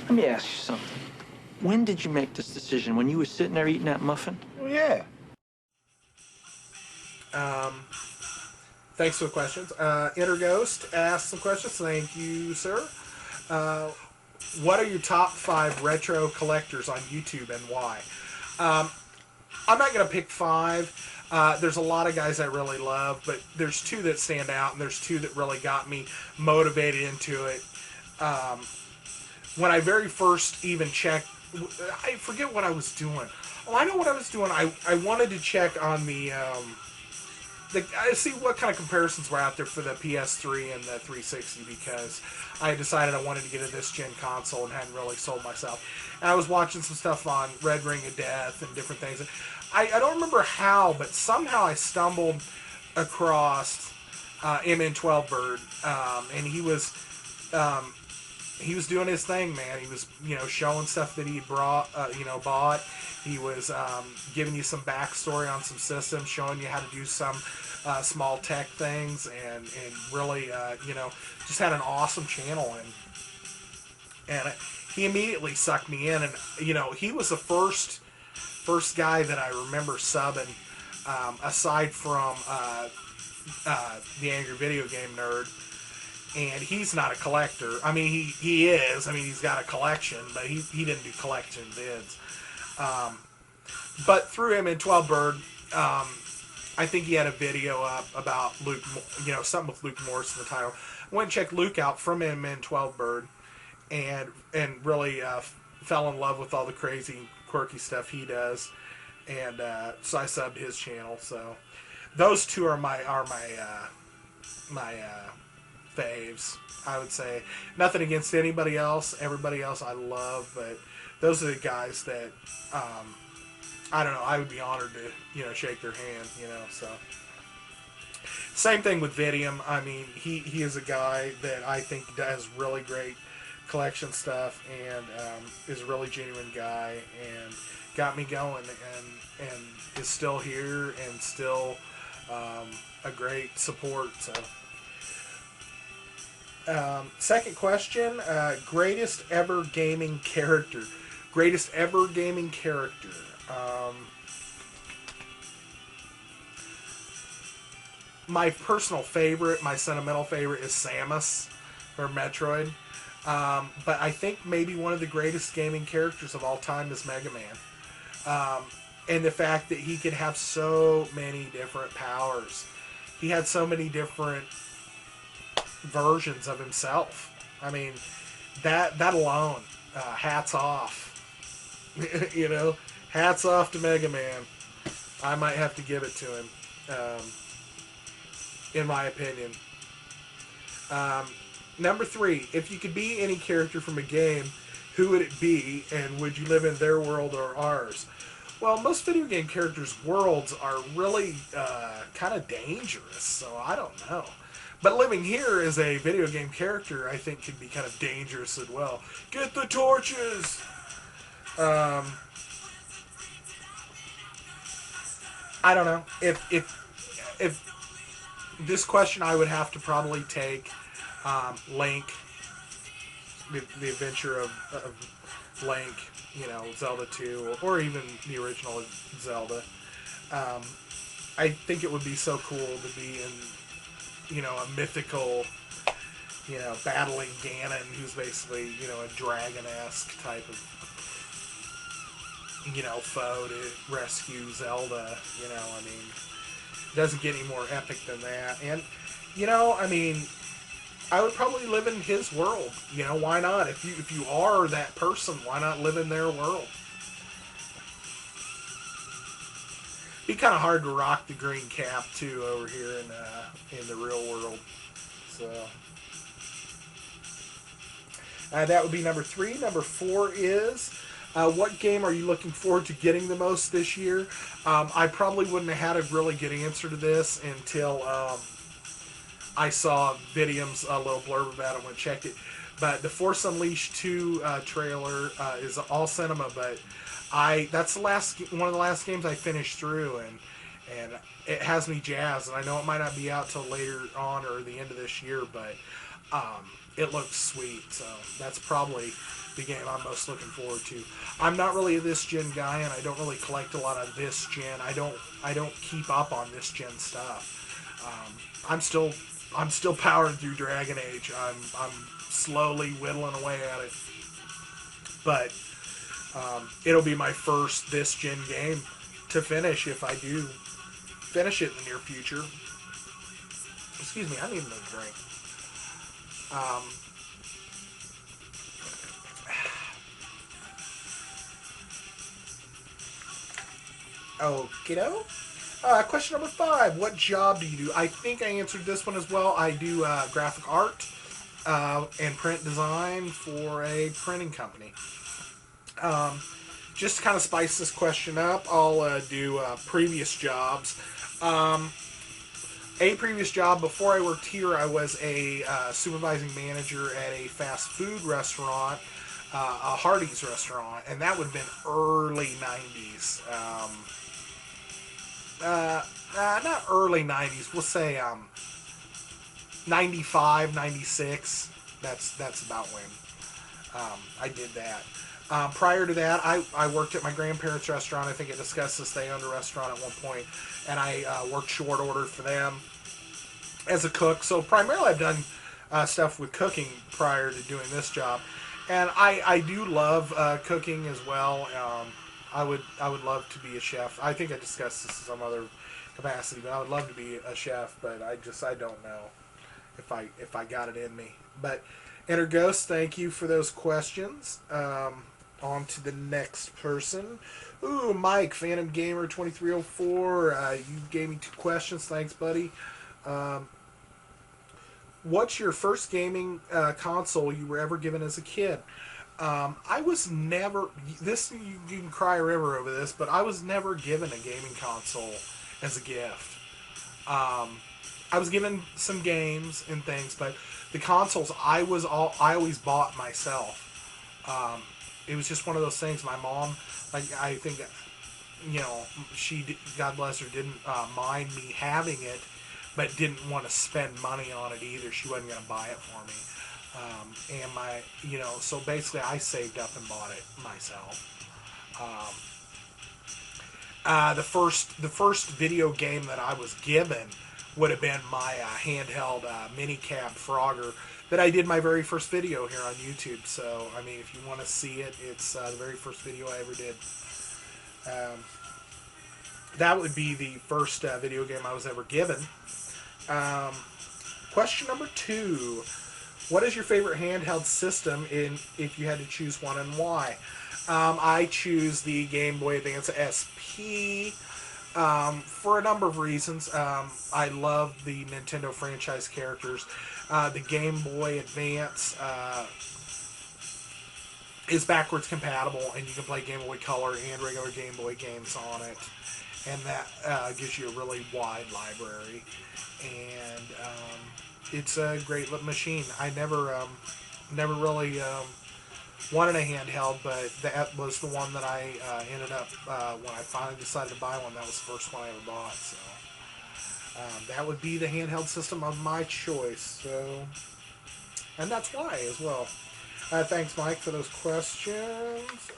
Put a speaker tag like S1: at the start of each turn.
S1: Let me ask you something. When did you make this decision? When you were sitting there eating that muffin?
S2: Well, yeah.
S3: Thanks for the questions. Interghost asked some questions. Thank you, sir. Uh, what are your top 5 retro collectors on YouTube and why? I'm not going to pick 5. There's a lot of guys I really love, but there's 2 that stand out, and there's 2 that really got me motivated into it. When I very first even checked, I forget what I was doing. Oh, I know what I was doing. I wanted to check on I see what kind of comparisons were out there for the PS3 and the 360 because I decided I wanted to get a this gen console and hadn't really sold myself. And I was watching some stuff on Red Ring of Death and different things. I don't remember how, but somehow I stumbled across MN12 Bird, and he was doing his thing, man. He was, showing stuff that he bought. He was giving you some backstory on some systems, showing you how to do some small tech things, and really, just had an awesome channel. And he immediately sucked me in. And, he was the first guy that I remember subbing, aside from the Angry Video Game Nerd. And he's not a collector. I mean, he is. I mean, he's got a collection, but he didn't do collection vids. But through him in 12 Bird, I think he had a video up about Luke, something with Luke Morris in the title. I went and checked Luke out from him in 12 Bird, and really fell in love with all the crazy, quirky stuff he does. And so I subbed his channel. So those 2 are my faves, I would say. Nothing against anybody else. Everybody else I love, but those are the guys that I don't know, I would be honored to shake their hand, so same thing with Vidium. I mean, he is a guy that I think does really great collection stuff, and is a really genuine guy, and got me going, and is still here, and still a great support. So second question, greatest ever gaming character. Greatest ever gaming character. My personal favorite, my sentimental favorite, is Samus for Metroid. But I think maybe one of the greatest gaming characters of all time is Mega Man. And the fact that he could have so many different powers. He had so many different versions of himself. I mean, that alone, hats off. Hats off to Mega Man. I might have to give it to him, in my opinion. Number 3, if you could be any character from a game, who would it be, and would you live in their world or ours? Well, most video game characters' worlds are really kind of dangerous, so I don't know. But living here as a video game character, I think, can be kind of dangerous as well. Get the torches! I don't know. If this question, I would have to probably take Link, the adventure of Link, Zelda 2, or even the original Zelda. I think it would be so cool to be in, a mythical, battling Ganon, who's basically, a dragon-esque type of, foe to rescue Zelda. I mean, it doesn't get any more epic than that. And, I would probably live in his world. Why not? If you are that person, why not live in their world? Be kind of hard to rock the green cap too over here in the real world. So that would be number 3. Number 4 is, what game are you looking forward to getting the most this year? I probably wouldn't have had a really good answer to this until I saw Vidium's little blurb about it when I checked it. But the Force Unleashed 2 trailer is all cinema, but that's one of the last games I finished through, and it has me jazzed. And I know it might not be out till later on or the end of this year, but it looks sweet. So that's probably the game I'm most looking forward to. I'm not really a this gen guy, and I don't really collect a lot of this gen. I don't keep up on this gen stuff. I'm still powering through Dragon Age. I'm slowly whittling away at it, but it'll be my first this gen game to finish if I do finish it in the near future. Excuse me, I need another drink. Kiddo. Question number 5. What job do you do? I think I answered this one as well. I do graphic art and print design for a printing company. Just to kind of spice this question up, I'll do previous jobs. A previous job before I worked here, I was a supervising manager at a fast food restaurant, a Hardee's restaurant, and that would have been early 90s. Not early 90s, we'll say 95, 96. That's about when I did that. Prior to that, I worked at my grandparents' restaurant. I think I discussed this. They owned a restaurant at one point, and I worked short order for them as a cook. So primarily I've done stuff with cooking prior to doing this job. And I do love cooking as well. I would love to be a chef. I think I discussed this in some other capacity, but I would love to be a chef, but I don't know if I got it in me. But Interghost, thank you for those questions. On to the next person. Ooh, Mike, Phantom Gamer 2304. You gave me 2 questions. Thanks, buddy. What's your first gaming console you were ever given as a kid? I was never, this, you can cry a river over this, but I was never given a gaming console as a gift. I was given some games and things, but the consoles I always bought myself. It was just one of those things. My mom, like, I think, she, God bless her, didn't mind me having it, but didn't want to spend money on it either. She wasn't going to buy it for me. So basically I saved up and bought it myself. The first video game that I was given would have been my handheld minicab Frogger that I did my very first video here on YouTube. So, I mean, if you want to see it, it's the very first video I ever did. That would be the first video game I was ever given. Question number 2. What is your favorite handheld system if you had to choose one, and why? I choose the Game Boy Advance SP for a number of reasons. I love the Nintendo franchise characters. The Game Boy Advance is backwards compatible, and you can play Game Boy Color and regular Game Boy games on it. And that gives you a really wide library. And it's a great machine. I never really wanted a handheld, but that was the one that I ended up, when I finally decided to buy one, that was the first one I ever bought. So that would be the handheld system of my choice. So, and that's why as well. Thanks, Mike, for those questions.